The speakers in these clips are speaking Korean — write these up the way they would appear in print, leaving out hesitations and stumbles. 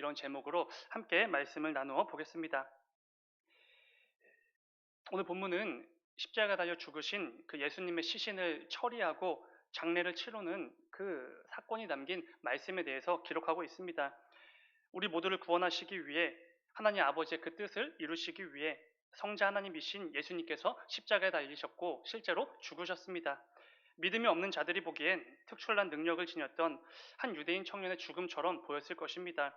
이런 제목으로 함께 말씀을 나누어 보겠습니다. 오늘 본문은 십자가 달려 죽으신 그 예수님의 시신을 처리하고 장례를 치르는 그 사건이 담긴 말씀에 대해서 기록하고 있습니다. 우리 모두를 구원하시기 위해 하나님 아버지의 그 뜻을 이루시기 위해 성자 하나님이신 예수님께서 십자가에 달리셨고 실제로 죽으셨습니다. 믿음이 없는 자들이 보기엔 특출난 능력을 지녔던 한 유대인 청년의 죽음처럼 보였을 것입니다.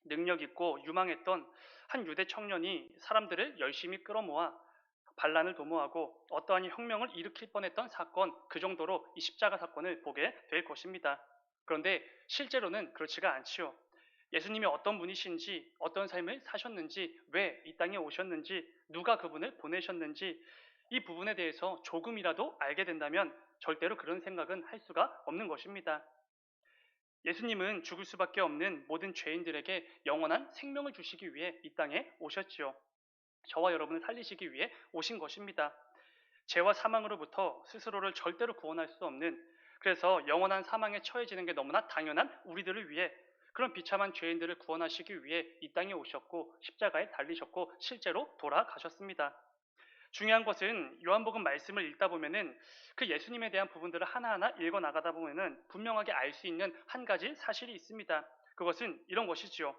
능력 있고 유망했던 한 유대 청년이 사람들을 열심히 끌어모아 반란을 도모하고 어떠한 혁명을 일으킬 뻔했던 사건, 그 정도로 이 십자가 사건을 보게 될 것입니다. 그런데 실제로는 그렇지가 않지요. 예수님이 어떤 분이신지, 어떤 삶을 사셨는지, 왜 이 땅에 오셨는지, 누가 그분을 보내셨는지 이 부분에 대해서 조금이라도 알게 된다면 절대로 그런 생각은 할 수가 없는 것입니다. 예수님은 죽을 수밖에 없는 모든 죄인들에게 영원한 생명을 주시기 위해 이 땅에 오셨지요. 저와 여러분을 살리시기 위해 오신 것입니다. 죄와 사망으로부터 스스로를 절대로 구원할 수 없는, 그래서 영원한 사망에 처해지는 게 너무나 당연한 우리들을 위해, 그런 비참한 죄인들을 구원하시기 위해 이 땅에 오셨고 십자가에 달리셨고 실제로 돌아가셨습니다. 중요한 것은 요한복음 말씀을 읽다 보면은 그 예수님에 대한 부분들을 하나하나 읽어 나가다 보면은 분명하게 알 수 있는 한 가지 사실이 있습니다. 그것은 이런 것이지요.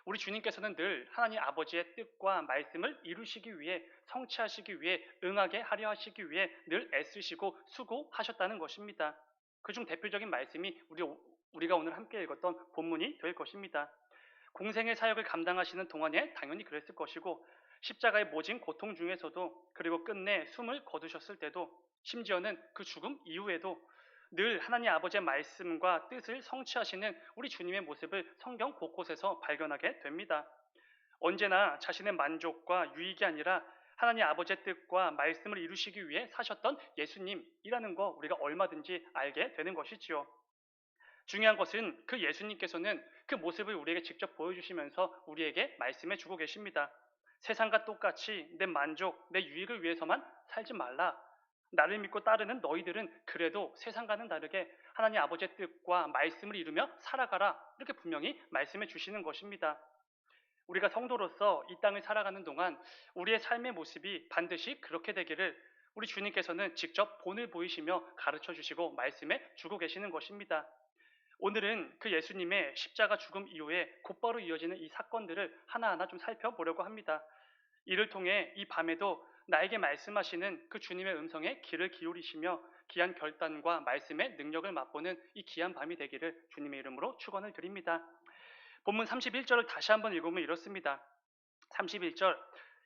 우리 주님께서는 늘 하나님 아버지의 뜻과 말씀을 이루시기 위해, 성취하시기 위해, 응하게 하려 하시기 위해 늘 애쓰시고 수고하셨다는 것입니다. 그중 대표적인 말씀이 우리가 오늘 함께 읽었던 본문이 될 것입니다. 공생의 사역을 감당하시는 동안에 당연히 그랬을 것이고, 십자가의 모진 고통 중에서도, 그리고 끝내 숨을 거두셨을 때도, 심지어는 그 죽음 이후에도 늘 하나님 아버지의 말씀과 뜻을 성취하시는 우리 주님의 모습을 성경 곳곳에서 발견하게 됩니다. 언제나 자신의 만족과 유익이 아니라 하나님 아버지의 뜻과 말씀을 이루시기 위해 사셨던 예수님이라는 거 우리가 얼마든지 알게 되는 것이지요. 중요한 것은 그 예수님께서는 그 모습을 우리에게 직접 보여주시면서 우리에게 말씀해 주고 계십니다. 세상과 똑같이 내 만족, 내 유익을 위해서만 살지 말라. 나를 믿고 따르는 너희들은 그래도 세상과는 다르게 하나님 아버지의 뜻과 말씀을 이루며 살아가라. 이렇게 분명히 말씀해 주시는 것입니다. 우리가 성도로서 이 땅을 살아가는 동안 우리의 삶의 모습이 반드시 그렇게 되기를 우리 주님께서는 직접 본을 보이시며 가르쳐 주시고 말씀해 주고 계시는 것입니다. 오늘은 그 예수님의 십자가 죽음 이후에 곧바로 이어지는 이 사건들을 하나하나 좀 살펴보려고 합니다. 이를 통해 이 밤에도 나에게 말씀하시는 그 주님의 음성에 귀를 기울이시며 귀한 결단과 말씀의 능력을 맛보는 이 귀한 밤이 되기를 주님의 이름으로 축원을 드립니다. 본문 31절을 다시 한번 읽으면 이렇습니다. 31절,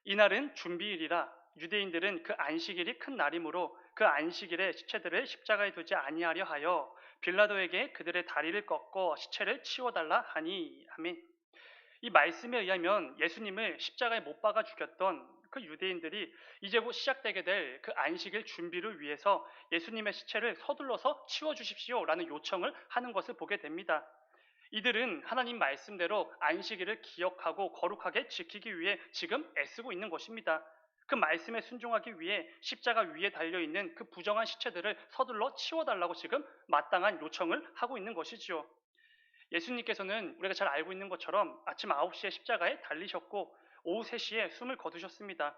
이날은 준비일이라 유대인들은 그 안식일이 큰 날이므로 그 안식일에 시체들을 십자가에 두지 아니하려 하여 빌라도에게 그들의 다리를 꺾어 시체를 치워달라 하니. 아멘. 이 말씀에 의하면 예수님을 십자가에 못 박아 죽였던 그 유대인들이 이제 곧 시작되게 될 그 안식일 준비를 위해서 예수님의 시체를 서둘러서 치워주십시오라는 요청을 하는 것을 보게 됩니다. 이들은 하나님 말씀대로 안식일을 기억하고 거룩하게 지키기 위해 지금 애쓰고 있는 것입니다. 그 말씀에 순종하기 위해 십자가 위에 달려있는 그 부정한 시체들을 서둘러 치워달라고 지금 마땅한 요청을 하고 있는 것이지요. 예수님께서는 우리가 잘 알고 있는 것처럼 아침 9시에 십자가에 달리셨고 오후 3시에 숨을 거두셨습니다.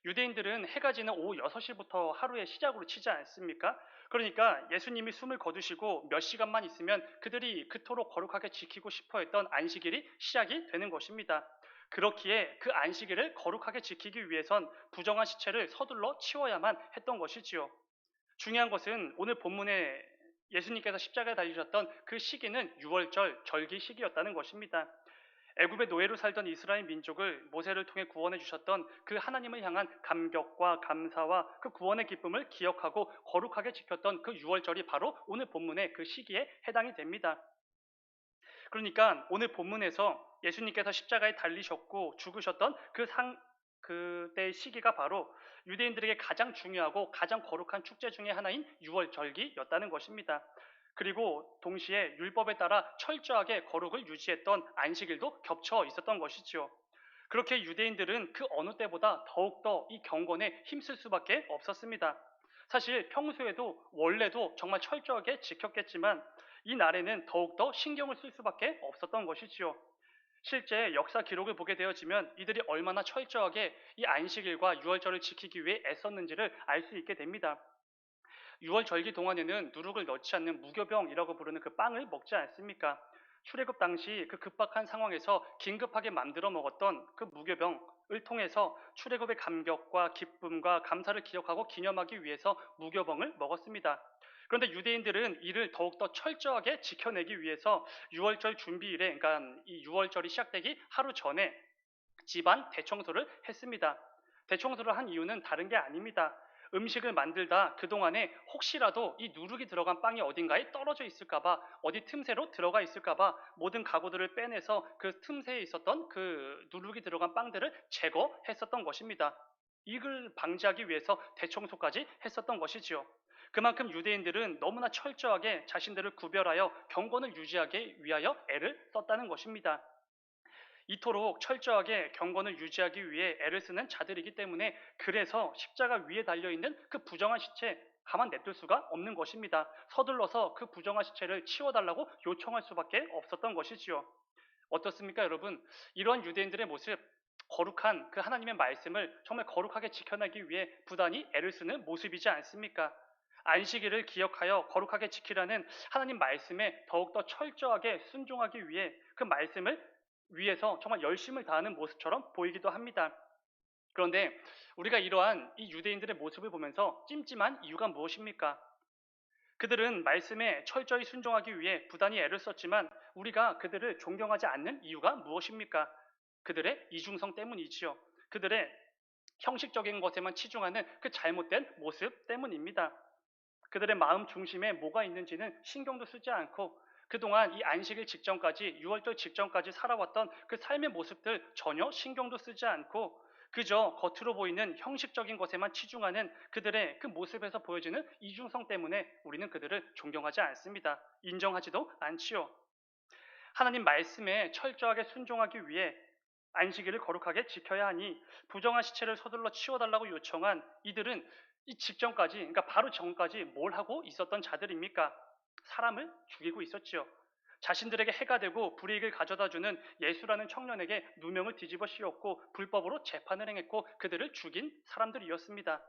유대인들은 해가 지는 오후 6시부터 하루의 시작으로 치지 않습니까? 그러니까 예수님이 숨을 거두시고 몇 시간만 있으면 그들이 그토록 거룩하게 지키고 싶어 했던 안식일이 시작이 되는 것입니다. 그렇기에 그 안식일을 거룩하게 지키기 위해선 부정한 시체를 서둘러 치워야만 했던 것이지요. 중요한 것은 오늘 본문에 예수님께서 십자가에 달리셨던 그 시기는 유월절 절기 시기였다는 것입니다. 애굽의 노예로 살던 이스라엘 민족을 모세를 통해 구원해 주셨던 그 하나님을 향한 감격과 감사와 그 구원의 기쁨을 기억하고 거룩하게 지켰던 그 유월절이 바로 오늘 본문의 그 시기에 해당이 됩니다. 그러니까 오늘 본문에서 예수님께서 십자가에 달리셨고 죽으셨던 그때의 시기가 바로 유대인들에게 가장 중요하고 가장 거룩한 축제 중의 하나인 유월절기였다는 것입니다. 그리고 동시에 율법에 따라 철저하게 거룩을 유지했던 안식일도 겹쳐 있었던 것이지요. 그렇게 유대인들은 그 어느 때보다 더욱더 이 경건에 힘쓸 수밖에 없었습니다. 사실 평소에도 원래도 정말 철저하게 지켰겠지만 이 날에는 더욱더 신경을 쓸 수밖에 없었던 것이지요. 실제 역사 기록을 보게 되어지면 이들이 얼마나 철저하게 이 안식일과 유월절을 지키기 위해 애썼는지를 알 수 있게 됩니다. 유월절기 동안에는 누룩을 넣지 않는 무교병이라고 부르는 그 빵을 먹지 않습니까? 출애굽 당시 그 급박한 상황에서 긴급하게 만들어 먹었던 그 무교병을 통해서 출애굽의 감격과 기쁨과 감사를 기억하고 기념하기 위해서 무교병을 먹었습니다. 그런데 유대인들은 이를 더욱더 철저하게 지켜내기 위해서 유월절 준비일에, 그러니까 이 유월절이 시작되기 하루 전에 집안 대청소를 했습니다. 대청소를 한 이유는 다른 게 아닙니다. 음식을 만들다 그동안에 혹시라도 이 누룩이 들어간 빵이 어딘가에 떨어져 있을까봐, 어디 틈새로 들어가 있을까봐 모든 가구들을 빼내서 그 틈새에 있었던 그 누룩이 들어간 빵들을 제거했었던 것입니다. 이걸 방지하기 위해서 대청소까지 했었던 것이지요. 그만큼 유대인들은 너무나 철저하게 자신들을 구별하여 경건을 유지하기 위하여 애를 썼다는 것입니다. 이토록 철저하게 경건을 유지하기 위해 애를 쓰는 자들이기 때문에, 그래서 십자가 위에 달려있는 그 부정한 시체 가만 냅둘 수가 없는 것입니다. 서둘러서 그 부정한 시체를 치워달라고 요청할 수밖에 없었던 것이지요. 어떻습니까, 여러분? 이러한 유대인들의 모습, 거룩한 그 하나님의 말씀을 정말 거룩하게 지켜내기 위해 부단히 애를 쓰는 모습이지 않습니까? 안식일을 기억하여 거룩하게 지키라는 하나님 말씀에 더욱더 철저하게 순종하기 위해 그 말씀을 위해서 정말 열심을 다하는 모습처럼 보이기도 합니다. 그런데 우리가 이러한 이 유대인들의 모습을 보면서 찜찜한 이유가 무엇입니까? 그들은 말씀에 철저히 순종하기 위해 부단히 애를 썼지만 우리가 그들을 존경하지 않는 이유가 무엇입니까? 그들의 이중성 때문이지요. 그들의 형식적인 것에만 치중하는 그 잘못된 모습 때문입니다. 그들의 마음 중심에 뭐가 있는지는 신경도 쓰지 않고 그동안 이 안식일 직전까지, 유월절 직전까지 살아왔던 그 삶의 모습들 전혀 신경도 쓰지 않고 그저 겉으로 보이는 형식적인 것에만 치중하는 그들의 그 모습에서 보여지는 이중성 때문에 우리는 그들을 존경하지 않습니다. 인정하지도 않지요. 하나님 말씀에 철저하게 순종하기 위해 안식일을 거룩하게 지켜야 하니 부정한 시체를 서둘러 치워달라고 요청한 이들은 이 직전까지, 그러니까 바로 전까지 뭘 하고 있었던 자들입니까? 사람을 죽이고 있었지요. 자신들에게 해가 되고 불이익을 가져다주는 예수라는 청년에게 누명을 뒤집어 씌웠고 불법으로 재판을 행했고 그들을 죽인 사람들이었습니다.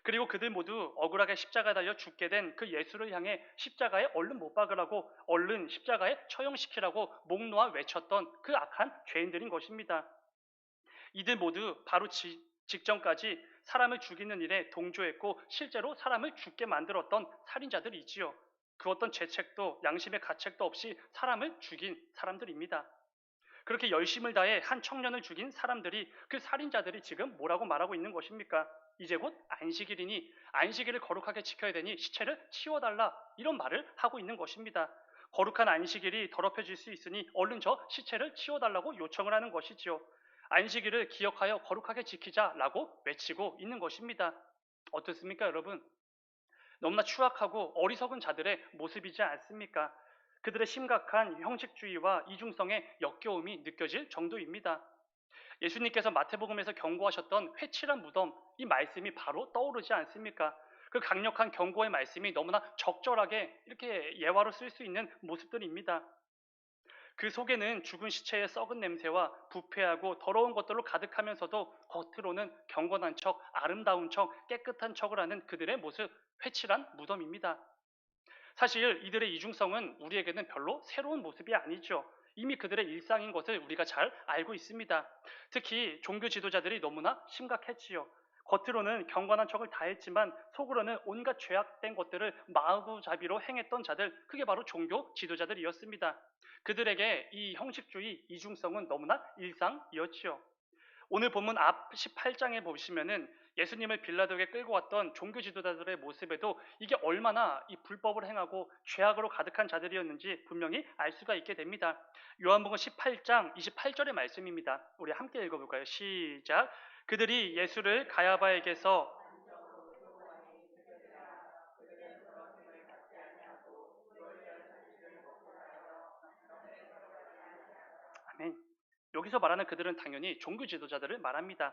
그리고 그들 모두 억울하게 십자가에 달려 죽게 된 그 예수를 향해 십자가에 얼른 못 박으라고, 얼른 십자가에 처형시키라고 목 놓아 외쳤던 그 악한 죄인들인 것입니다. 이들 모두 바로 직전까지 사람을 죽이는 일에 동조했고 실제로 사람을 죽게 만들었던 살인자들이지요. 그 어떤 죄책도 양심의 가책도 없이 사람을 죽인 사람들입니다. 그렇게 열심을 다해 한 청년을 죽인 사람들이, 그 살인자들이 지금 뭐라고 말하고 있는 것입니까? 이제 곧 안식일이니 안식일을 거룩하게 지켜야 되니 시체를 치워달라, 이런 말을 하고 있는 것입니다. 거룩한 안식일이 더럽혀질 수 있으니 얼른 저 시체를 치워달라고 요청을 하는 것이지요. 안식일을 기억하여 거룩하게 지키자라고 외치고 있는 것입니다. 어떻습니까, 여러분? 너무나 추악하고 어리석은 자들의 모습이지 않습니까? 그들의 심각한 형식주의와 이중성의 역겨움이 느껴질 정도입니다. 예수님께서 마태복음에서 경고하셨던 회칠한 무덤, 이 말씀이 바로 떠오르지 않습니까? 그 강력한 경고의 말씀이 너무나 적절하게 이렇게 예화로 쓸 수 있는 모습들입니다. 그 속에는 죽은 시체의 썩은 냄새와 부패하고 더러운 것들로 가득하면서도 겉으로는 경건한 척, 아름다운 척, 깨끗한 척을 하는 그들의 모습, 회칠한 무덤입니다. 사실 이들의 이중성은 우리에게는 별로 새로운 모습이 아니죠. 이미 그들의 일상인 것을 우리가 잘 알고 있습니다. 특히 종교 지도자들이 너무나 심각했지요. 겉으로는 경건한 척을 다했지만 속으로는 온갖 죄악된 것들을 마구잡이로 행했던 자들, 그게 바로 종교 지도자들이었습니다. 그들에게 이 형식주의, 이중성은 너무나 일상이었지요. 오늘 본문 앞 18장에 보시면은 예수님을 빌라도에게 끌고 왔던 종교 지도자들의 모습에도 이게 얼마나 이 불법을 행하고 죄악으로 가득한 자들이었는지 분명히 알 수가 있게 됩니다. 요한복음 18장 28절의 말씀입니다. 우리 함께 읽어볼까요? 시작. 그들이 예수를 가야바에게서, 아멘. 여기서 말하는 그들은 당연히 종교 지도자들을 말합니다.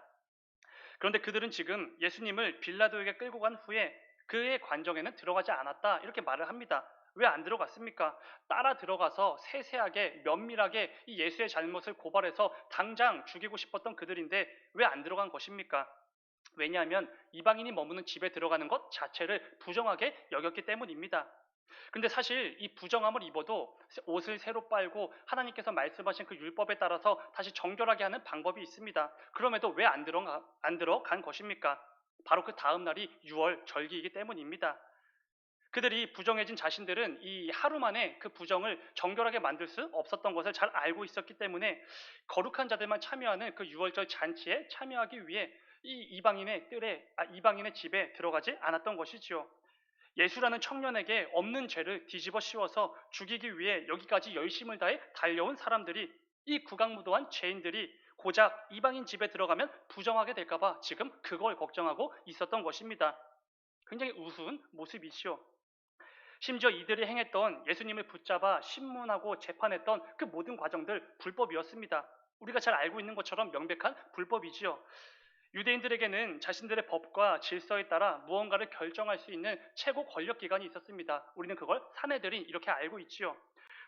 그런데 그들은 지금 예수님을 빌라도에게 끌고 간 후에 그의 관정에는 들어가지 않았다, 이렇게 말을 합니다. 왜 안 들어갔습니까? 따라 들어가서 세세하게 면밀하게 이 예수의 잘못을 고발해서 당장 죽이고 싶었던 그들인데 왜 안 들어간 것입니까? 왜냐하면 이방인이 머무는 집에 들어가는 것 자체를 부정하게 여겼기 때문입니다. 근데 사실 이 부정함을 입어도 옷을 새로 빨고 하나님께서 말씀하신 그 율법에 따라서 다시 정결하게 하는 방법이 있습니다. 그럼에도 왜 안 들어간 것입니까? 바로 그 다음 날이 6월 절기이기 때문입니다. 그들이 부정해진 자신들은 이 하루 만에 그 부정을 정결하게 만들 수 없었던 것을 잘 알고 있었기 때문에 거룩한 자들만 참여하는 그 6월절 잔치에 참여하기 위해 이 이방인의 집에 들어가지 않았던 것이지요. 예수라는 청년에게 없는 죄를 뒤집어 씌워서 죽이기 위해 여기까지 열심을 다해 달려온 사람들이, 이 구강무도한 죄인들이 고작 이방인 집에 들어가면 부정하게 될까봐 지금 그걸 걱정하고 있었던 것입니다. 굉장히 우스운 모습이지요. 심지어 이들이 행했던 예수님을 붙잡아 신문하고 재판했던 그 모든 과정들 불법이었습니다. 우리가 잘 알고 있는 것처럼 명백한 불법이지요. 유대인들에게는 자신들의 법과 질서에 따라 무언가를 결정할 수 있는 최고 권력기관이 있었습니다. 우리는 그걸 산헤드린 이렇게 알고 있지요.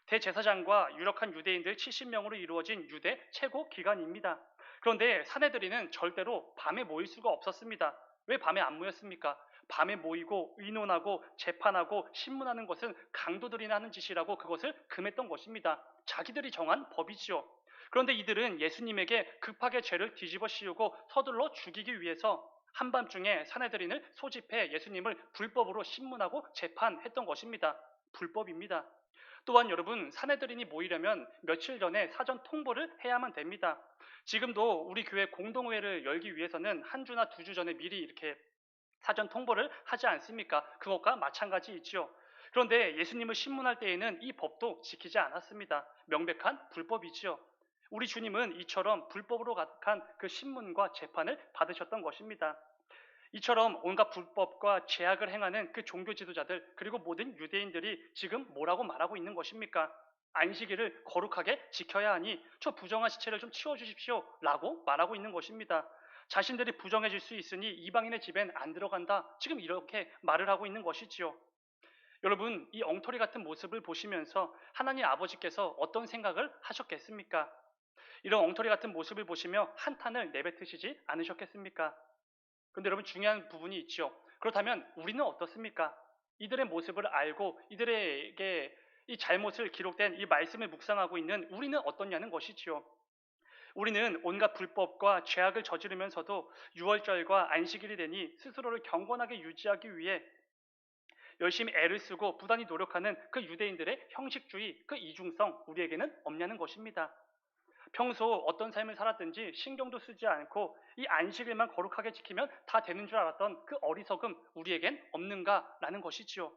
대제사장과 유력한 유대인들 70명으로 이루어진 유대 최고 기관입니다. 그런데 산헤드린은 절대로 밤에 모일 수가 없었습니다. 왜 밤에 안 모였습니까? 밤에 모이고 의논하고 재판하고 신문하는 것은 강도들이나 하는 짓이라고 그것을 금했던 것입니다. 자기들이 정한 법이지요. 그런데 이들은 예수님에게 급하게 죄를 뒤집어 씌우고 서둘러 죽이기 위해서 한밤중에 산헤드린을 소집해 예수님을 불법으로 신문하고 재판했던 것입니다. 불법입니다. 또한 여러분, 산헤드린이 모이려면 며칠 전에 사전 통보를 해야만 됩니다. 지금도 우리 교회 공동회를 열기 위해서는 한 주나 두 주 전에 미리 이렇게 사전 통보를 하지 않습니까? 그것과 마찬가지이지요. 그런데 예수님을 신문할 때에는 이 법도 지키지 않았습니다. 명백한 불법이지요. 우리 주님은 이처럼 불법으로 가득한 그 신문과 재판을 받으셨던 것입니다. 이처럼 온갖 불법과 제약을 행하는 그 종교 지도자들, 그리고 모든 유대인들이 지금 뭐라고 말하고 있는 것입니까? 안식일을 거룩하게 지켜야 하니 저 부정한 시체를 좀 치워주십시오 라고 말하고 있는 것입니다. 자신들이 부정해질 수 있으니 이방인의 집엔 안 들어간다, 지금 이렇게 말을 하고 있는 것이지요. 여러분, 이 엉터리 같은 모습을 보시면서 하나님 아버지께서 어떤 생각을 하셨겠습니까? 이런 엉터리 같은 모습을 보시며 한탄을 내뱉으시지 않으셨겠습니까? 그런데 여러분, 중요한 부분이 있죠. 그렇다면 우리는 어떻습니까? 이들의 모습을 알고 이들에게 이 잘못을 기록된 이 말씀을 묵상하고 있는 우리는 어떻냐는 것이지요. 우리는 온갖 불법과 죄악을 저지르면서도 유월절과 안식일이 되니 스스로를 경건하게 유지하기 위해 열심히 애를 쓰고 부단히 노력하는 그 유대인들의 형식주의, 그 이중성, 우리에게는 없냐는 것입니다. 평소 어떤 삶을 살았든지 신경도 쓰지 않고 이 안식일만 거룩하게 지키면 다 되는 줄 알았던 그 어리석음, 우리에겐 없는가라는 것이지요.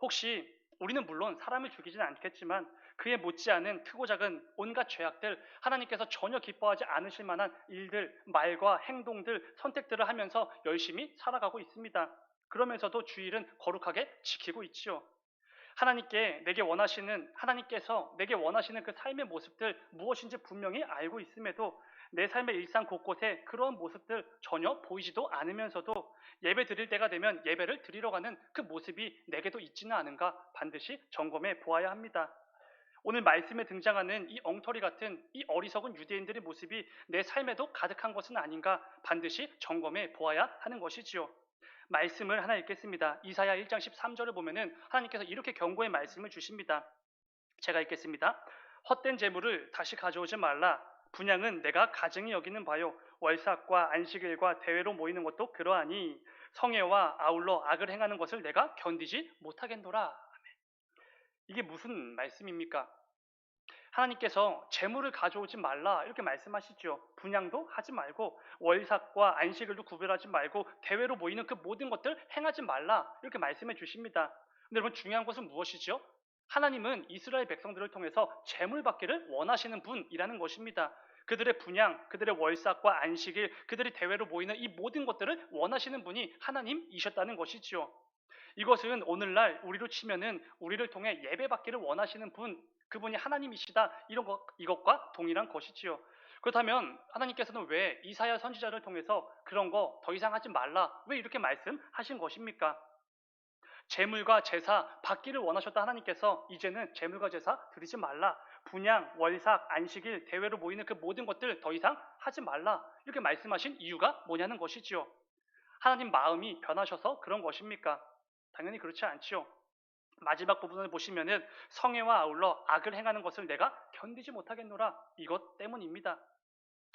혹시 우리는 물론 사람을 죽이진 않겠지만 그에 못지않은 크고 작은 온갖 죄악들, 하나님께서 전혀 기뻐하지 않으실 만한 일들, 말과 행동들, 선택들을 하면서 열심히 살아가고 있습니다. 그러면서도 주일은 거룩하게 지키고 있지요. 하나님께서 내게 원하시는 그 삶의 모습들 무엇인지 분명히 알고 있음에도 내 삶의 일상 곳곳에 그런 모습들 전혀 보이지도 않으면서도 예배 드릴 때가 되면 예배를 드리러 가는 그 모습이 내게도 있지는 않은가 반드시 점검해 보아야 합니다. 오늘 말씀에 등장하는 이 엉터리 같은 이 어리석은 유대인들의 모습이 내 삶에도 가득한 것은 아닌가 반드시 점검해 보아야 하는 것이지요. 말씀을 하나 읽겠습니다. 이사야 1장 13절을 보면은 하나님께서 이렇게 경고의 말씀을 주십니다. 제가 읽겠습니다. 헛된 재물을 다시 가져오지 말라. 분향은 내가 가증히 여기는 바요. 월삭과 안식일과 대회로 모이는 것도 그러하니 성애와 아울러 악을 행하는 것을 내가 견디지 못하겠노라. 이게 무슨 말씀입니까? 하나님께서 재물을 가져오지 말라 이렇게 말씀하시죠. 분향도 하지 말고 월삭과 안식일도 구별하지 말고 대회로 모이는 그 모든 것들 행하지 말라 이렇게 말씀해 주십니다. 근데 여러분, 중요한 것은 무엇이죠? 하나님은 이스라엘 백성들을 통해서 재물 받기를 원하시는 분이라는 것입니다. 그들의 분향, 그들의 월삭과 안식일, 그들이 대회로 모이는 이 모든 것들을 원하시는 분이 하나님이셨다는 것이지요. 이것은 오늘날 우리로 치면은 우리를 통해 예배받기를 원하시는 분, 그분이 하나님이시다, 이것과 동일한 것이지요. 그렇다면 하나님께서는 왜 이사야 선지자를 통해서 그런 거 더 이상 하지 말라, 왜 이렇게 말씀하신 것입니까? 제물과 제사 받기를 원하셨던 하나님께서 이제는 제물과 제사 드리지 말라. 분향, 월삭, 안식일, 대회로 모이는 그 모든 것들 더 이상 하지 말라. 이렇게 말씀하신 이유가 뭐냐는 것이지요. 하나님 마음이 변하셔서 그런 것입니까? 당연히 그렇지 않지요. 마지막 부분을 보시면은 성애와 아울러 악을 행하는 것을 내가 견디지 못하겠노라. 이것 때문입니다.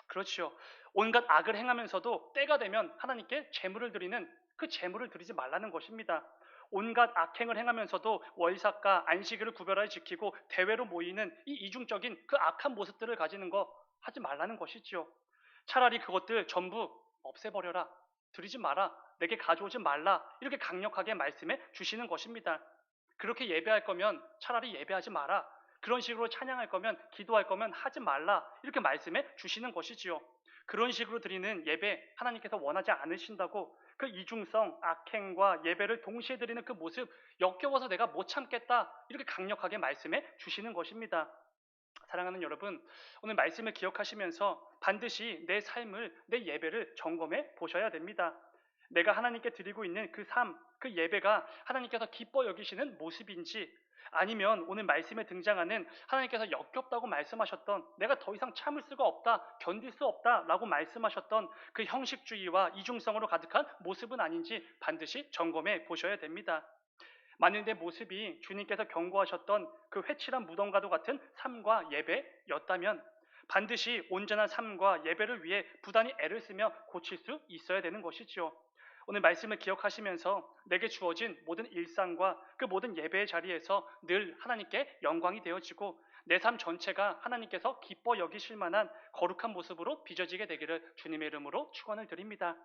그렇지요. 온갖 악을 행하면서도 때가 되면 하나님께 제물을 드리는 그 제물을 드리지 말라는 것입니다. 온갖 악행을 행하면서도 월삭과 안식일을 구별하여 지키고 대회로 모이는 이 이중적인 그 악한 모습들을 가지는 거 하지 말라는 것이지요. 차라리 그것들 전부 없애버려라. 드리지 마라. 내게 가져오지 말라. 이렇게 강력하게 말씀해 주시는 것입니다. 그렇게 예배할 거면 차라리 예배하지 마라. 그런 식으로 찬양할 거면, 기도할 거면 하지 말라. 이렇게 말씀해 주시는 것이지요. 그런 식으로 드리는 예배 하나님께서 원하지 않으신다고, 그 이중성, 악행과 예배를 동시에 드리는 그 모습 역겨워서 내가 못 참겠다. 이렇게 강력하게 말씀해 주시는 것입니다. 사랑하는 여러분, 오늘 말씀을 기억하시면서 반드시 내 삶을, 내 예배를 점검해 보셔야 됩니다. 내가 하나님께 드리고 있는 그 삶, 그 예배가 하나님께서 기뻐 여기시는 모습인지, 아니면 오늘 말씀에 등장하는 하나님께서 역겹다고 말씀하셨던, 내가 더 이상 참을 수가 없다, 견딜 수 없다 라고 말씀하셨던 그 형식주의와 이중성으로 가득한 모습은 아닌지 반드시 점검해 보셔야 됩니다. 만일 내 모습이 주님께서 경고하셨던 그 회칠한 무덤과도 같은 삶과 예배였다면 반드시 온전한 삶과 예배를 위해 부단히 애를 쓰며 고칠 수 있어야 되는 것이지요. 오늘 말씀을 기억하시면서 내게 주어진 모든 일상과 그 모든 예배의 자리에서 늘 하나님께 영광이 되어지고 내 삶 전체가 하나님께서 기뻐 여기실 만한 거룩한 모습으로 빚어지게 되기를 주님의 이름으로 축원을 드립니다.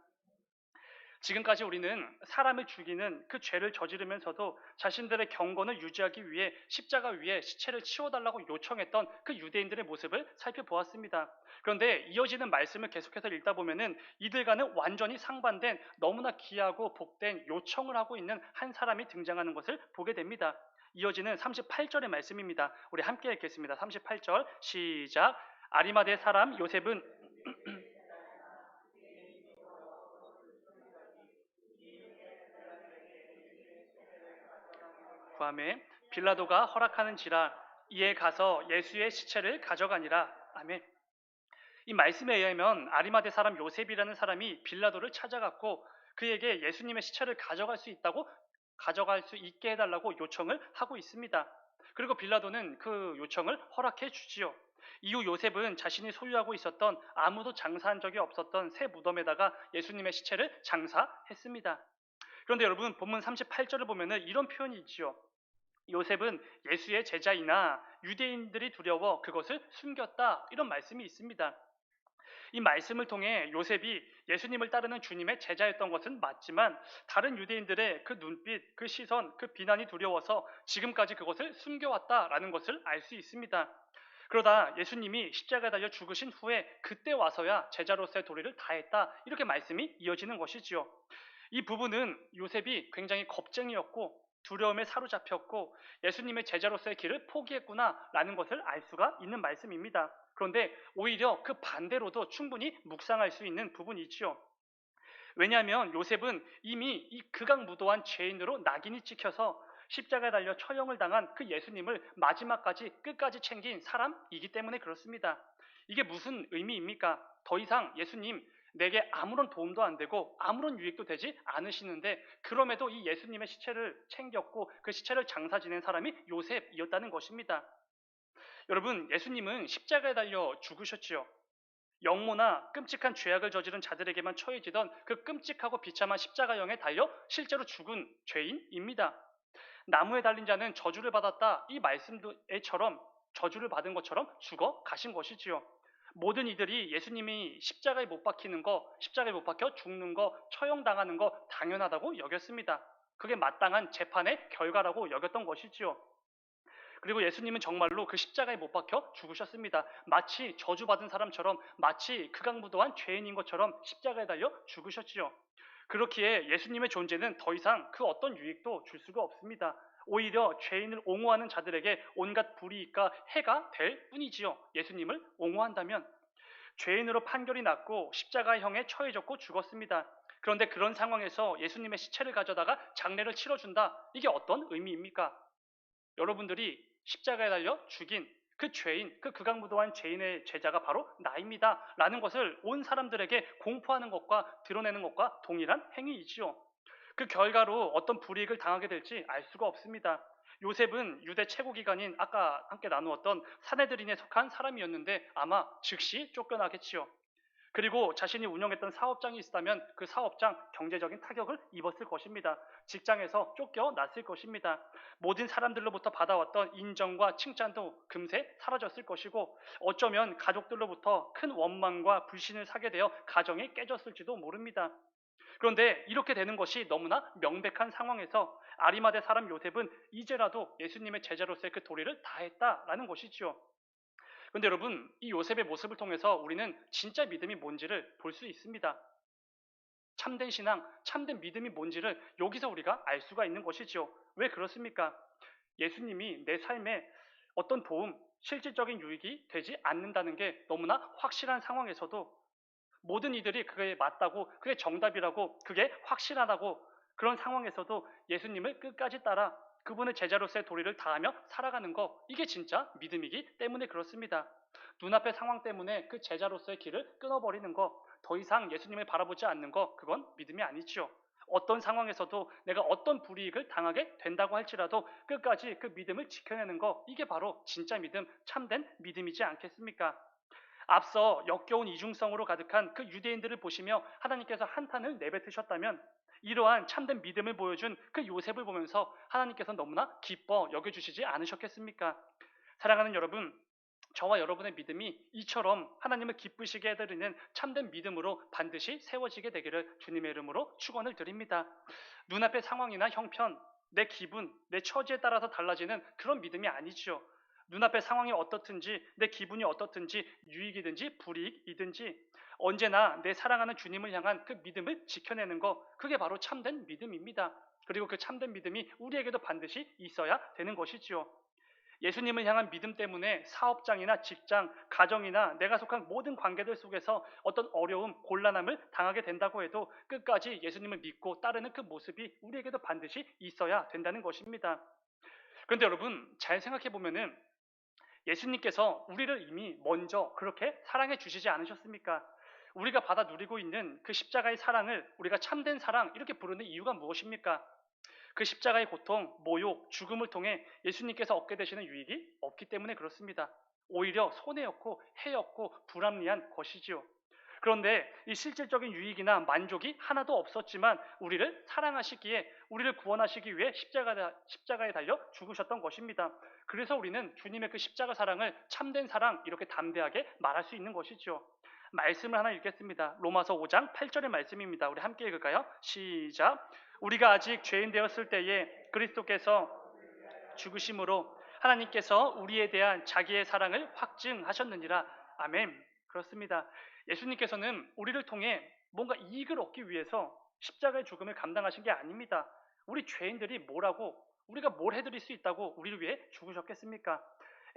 지금까지 우리는 사람을 죽이는 그 죄를 저지르면서도 자신들의 경건을 유지하기 위해 십자가 위에 시체를 치워달라고 요청했던 그 유대인들의 모습을 살펴보았습니다. 그런데 이어지는 말씀을 계속해서 읽다 보면은 이들과는 완전히 상반된 너무나 귀하고 복된 요청을 하고 있는 한 사람이 등장하는 것을 보게 됩니다. 이어지는 38절의 말씀입니다. 우리 함께 읽겠습니다. 38절 시작. 아리마대 사람 요셉은 구함에 빌라도가 허락하는지라 이에 가서 예수의 시체를 가져가니라. 아멘. 이 말씀에 의하면 아리마대 사람 요셉이라는 사람이 빌라도를 찾아갔고 그에게 예수님의 시체를 가져갈 수 있게 해달라고 요청을 하고 있습니다. 그리고 빌라도는 그 요청을 허락해 주지요. 이후 요셉은 자신이 소유하고 있었던 아무도 장사한 적이 없었던 새 무덤에다가 예수님의 시체를 장사했습니다. 그런데 여러분 본문 38절을 보면은 이런 표현이 있지요. 요셉은 예수의 제자이나 유대인들이 두려워 그것을 숨겼다. 이런 말씀이 있습니다. 이 말씀을 통해 요셉이 예수님을 따르는 주님의 제자였던 것은 맞지만 다른 유대인들의 그 눈빛, 그 시선, 그 비난이 두려워서 지금까지 그것을 숨겨왔다라는 것을 알 수 있습니다. 그러다 예수님이 십자가에 달려 죽으신 후에 그때 와서야 제자로서의 도리를 다했다. 이렇게 말씀이 이어지는 것이지요. 이 부분은 요셉이 굉장히 겁쟁이였고 두려움에 사로잡혔고 예수님의 제자로서의 길을 포기했구나라는 것을 알 수가 있는 말씀입니다. 그런데 오히려 그 반대로도 충분히 묵상할 수 있는 부분이지요. 왜냐하면 요셉은 이미 이 극악무도한 죄인으로 낙인이 찍혀서 십자가에 달려 처형을 당한 그 예수님을 마지막까지 끝까지 챙긴 사람이기 때문에 그렇습니다. 이게 무슨 의미입니까? 더 이상 예수님 내게 아무런 도움도 안 되고 아무런 유익도 되지 않으시는데 그럼에도 이 예수님의 시체를 챙겼고 그 시체를 장사 지낸 사람이 요셉이었다는 것입니다. 여러분, 예수님은 십자가에 달려 죽으셨지요. 영모나 끔찍한 죄악을 저지른 자들에게만 처해지던 그 끔찍하고 비참한 십자가형에 달려 실제로 죽은 죄인입니다. 나무에 달린 자는 저주를 받았다. 이 말씀에처럼 저주를 받은 것처럼 죽어 가신 것이지요. 모든 이들이 예수님이 십자가에 못 박히는 거, 십자가에 못 박혀 죽는 거, 처형당하는 거 당연하다고 여겼습니다. 그게 마땅한 재판의 결과라고 여겼던 것이지요. 그리고 예수님은 정말로 그 십자가에 못 박혀 죽으셨습니다. 마치 저주받은 사람처럼, 마치 극악무도한 죄인인 것처럼 십자가에 달려 죽으셨지요. 그렇기에 예수님의 존재는 더 이상 그 어떤 유익도 줄 수가 없습니다. 오히려 죄인을 옹호하는 자들에게 온갖 불이익과 해가 될 뿐이지요. 예수님을 옹호한다면 죄인으로 판결이 났고 십자가형에 처해졌고 죽었습니다. 그런데 그런 상황에서 예수님의 시체를 가져다가 장례를 치러준다. 이게 어떤 의미입니까? 여러분들이 십자가에 달려 죽인 그 죄인, 그 극악무도한 죄인의 제자가 바로 나입니다. 라는 것을 온 사람들에게 공포하는 것과 드러내는 것과 동일한 행위이지요. 그 결과로 어떤 불이익을 당하게 될지 알 수가 없습니다. 요셉은 유대 최고 기관인 아까 함께 나누었던 사내들인에 속한 사람이었는데 아마 즉시 쫓겨나겠지요. 그리고 자신이 운영했던 사업장이 있다면 그 사업장 경제적인 타격을 입었을 것입니다. 직장에서 쫓겨났을 것입니다. 모든 사람들로부터 받아왔던 인정과 칭찬도 금세 사라졌을 것이고 어쩌면 가족들로부터 큰 원망과 불신을 사게 되어 가정이 깨졌을지도 모릅니다. 그런데 이렇게 되는 것이 너무나 명백한 상황에서 아리마대 사람 요셉은 이제라도 예수님의 제자로서의 그 도리를 다했다라는 것이지요. 그런데 여러분, 이 요셉의 모습을 통해서 우리는 진짜 믿음이 뭔지를 볼 수 있습니다. 참된 신앙, 참된 믿음이 뭔지를 여기서 우리가 알 수가 있는 것이지요. 왜 그렇습니까? 예수님이 내 삶에 어떤 도움, 실질적인 유익이 되지 않는다는 게 너무나 확실한 상황에서도 모든 이들이 그게 맞다고, 그게 정답이라고, 그게 확실하다고 그런 상황에서도 예수님을 끝까지 따라 그분의 제자로서의 도리를 다하며 살아가는 거, 이게 진짜 믿음이기 때문에 그렇습니다. 눈앞의 상황 때문에 그 제자로서의 길을 끊어버리는 거, 더 이상 예수님을 바라보지 않는 거, 그건 믿음이 아니지요. 어떤 상황에서도 내가 어떤 불이익을 당하게 된다고 할지라도 끝까지 그 믿음을 지켜내는 거, 이게 바로 진짜 믿음, 참된 믿음이지 않겠습니까? 앞서 역겨운 이중성으로 가득한 그 유대인들을 보시며 하나님께서 한탄을 내뱉으셨다면 이러한 참된 믿음을 보여준 그 요셉을 보면서 하나님께서 너무나 기뻐 여겨주시지 않으셨겠습니까? 사랑하는 여러분, 저와 여러분의 믿음이 이처럼 하나님을 기쁘시게 해드리는 참된 믿음으로 반드시 세워지게 되기를 주님의 이름으로 축원을 드립니다. 눈앞의 상황이나 형편, 내 기분, 내 처지에 따라서 달라지는 그런 믿음이 아니지요. 눈앞의 상황이 어떻든지 내 기분이 어떻든지 유익이든지 불이익이든지 언제나 내 사랑하는 주님을 향한 그 믿음을 지켜내는 것, 그게 바로 참된 믿음입니다. 그리고 그 참된 믿음이 우리에게도 반드시 있어야 되는 것이지요. 예수님을 향한 믿음 때문에 사업장이나 직장, 가정이나 내가 속한 모든 관계들 속에서 어떤 어려움, 곤란함을 당하게 된다고 해도 끝까지 예수님을 믿고 따르는 그 모습이 우리에게도 반드시 있어야 된다는 것입니다. 그런데 여러분, 잘 생각해 보면은 예수님께서 우리를 이미 먼저 그렇게 사랑해 주시지 않으셨습니까? 우리가 받아 누리고 있는 그 십자가의 사랑을 우리가 참된 사랑 이렇게 부르는 이유가 무엇입니까? 그 십자가의 고통, 모욕, 죽음을 통해 예수님께서 얻게 되시는 유익이 없기 때문에 그렇습니다. 오히려 손해였고 해였고 불합리한 것이지요. 그런데 이 실질적인 유익이나 만족이 하나도 없었지만 우리를 사랑하시기에 우리를 구원하시기 위해 십자가에 달려 죽으셨던 것입니다. 그래서 우리는 주님의 그 십자가 사랑을 참된 사랑 이렇게 담대하게 말할 수 있는 것이죠. 말씀을 하나 읽겠습니다. 로마서 5장 8절의 말씀입니다. 우리 함께 읽을까요? 시작. 우리가 아직 죄인 되었을 때에 그리스도께서 죽으심으로 하나님께서 우리에 대한 자기의 사랑을 확증하셨느니라. 아멘. 그렇습니다. 예수님께서는 우리를 통해 뭔가 이익을 얻기 위해서 십자가의 죽음을 감당하신 게 아닙니다. 우리 죄인들이 뭐라고 우리가 뭘 해드릴 수 있다고 우리를 위해 죽으셨겠습니까?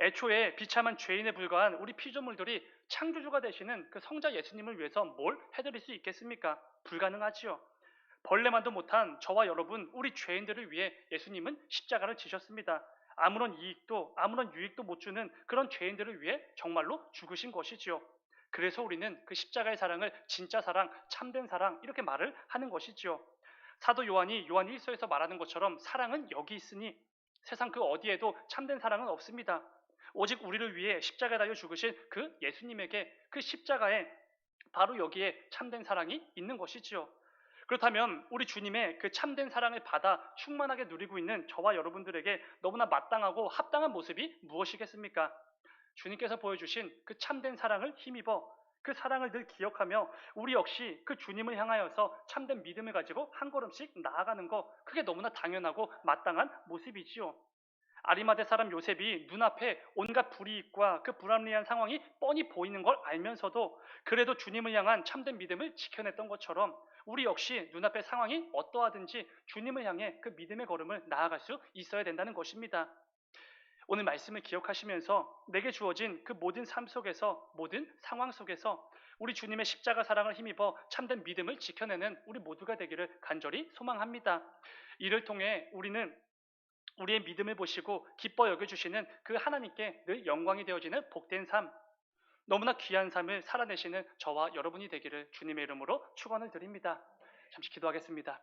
애초에 비참한 죄인에 불과한 우리 피조물들이 창조주가 되시는 그 성자 예수님을 위해서 뭘 해드릴 수 있겠습니까? 불가능하지요. 벌레만도 못한 저와 여러분, 우리 죄인들을 위해 예수님은 십자가를 지셨습니다. 아무런 이익도 아무런 유익도 못 주는 그런 죄인들을 위해 정말로 죽으신 것이지요. 그래서 우리는 그 십자가의 사랑을 진짜 사랑, 참된 사랑 이렇게 말을 하는 것이지요. 사도 요한이 요한 1서에서 말하는 것처럼 사랑은 여기 있으니 세상 그 어디에도 참된 사랑은 없습니다. 오직 우리를 위해 십자가에 달려 죽으신 그 예수님에게 그 십자가에 바로 여기에 참된 사랑이 있는 것이지요. 그렇다면 우리 주님의 그 참된 사랑을 받아 충만하게 누리고 있는 저와 여러분들에게 너무나 마땅하고 합당한 모습이 무엇이겠습니까? 주님께서 보여주신 그 참된 사랑을 힘입어 그 사랑을 늘 기억하며 우리 역시 그 주님을 향하여서 참된 믿음을 가지고 한 걸음씩 나아가는 것, 그게 너무나 당연하고 마땅한 모습이지요. 아리마대 사람 요셉이 눈앞에 온갖 불이익과 그 불합리한 상황이 뻔히 보이는 걸 알면서도 그래도 주님을 향한 참된 믿음을 지켜냈던 것처럼 우리 역시 눈앞의 상황이 어떠하든지 주님을 향해 그 믿음의 걸음을 나아갈 수 있어야 된다는 것입니다. 오늘 말씀을 기억하시면서 내게 주어진 그 모든 삶 속에서, 모든 상황 속에서 우리 주님의 십자가 사랑을 힘입어 참된 믿음을 지켜내는 우리 모두가 되기를 간절히 소망합니다. 이를 통해 우리는 우리의 믿음을 보시고 기뻐 여겨주시는 그 하나님께 늘 영광이 되어지는 복된 삶, 너무나 귀한 삶을 살아내시는 저와 여러분이 되기를 주님의 이름으로 축원을 드립니다. 잠시 기도하겠습니다.